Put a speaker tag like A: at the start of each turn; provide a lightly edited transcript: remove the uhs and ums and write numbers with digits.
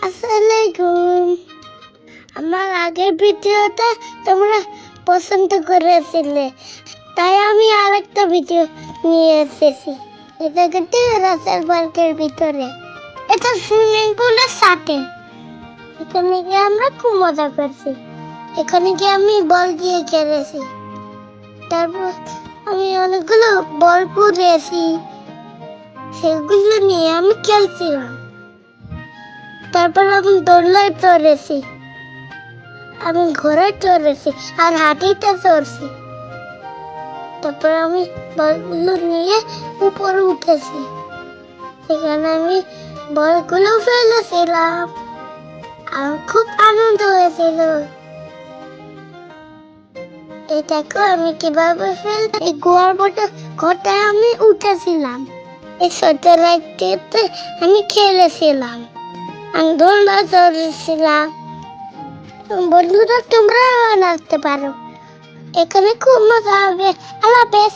A: আসসালামাইকুম। আমার আগের ভিডিওটা তোমরা পছন্দ করেছিলে, তাই আমি আরেকটা ভিডিও নিয়ে এসেছি। এটা কিন্তু রাসেল পার্কের ভিতরে, এটা সুইমিং পুলের সাথে। এখানে গিয়ে আমরা খুব মজা করছি। এখানে গিয়ে আমি বল দিয়ে খেলেছি। তারপর আমি অনেকগুলো বল কুড়িয়েছি, সেগুলো নিয়ে আমি খেলছিলাম। তারপর আমি দোলনায় চড়েছি, আমি ঘোড়ায় চড়েছি আর হাতিতে চড়ছি। তারপর আমি বলগুলো নিয়ে উপরে উঠেছি, সেখানে আমি বলগুলো ফেলেছিলাম। আমার খুব আনন্দ হয়েছিল। এই দেখো আমি কিভাবে ফেলতে, এই গোয়ার বটে ঘরটায় আমি উঠেছিলাম। এই ছোট রাইডটিতে আমি খেলেছিলাম, আমি দোলনা চড়েছিলাম। বন্ধুরা তোমরা আসতে পারো, এখানে খুব মজা হবে। আল্লাহ হাফেজ।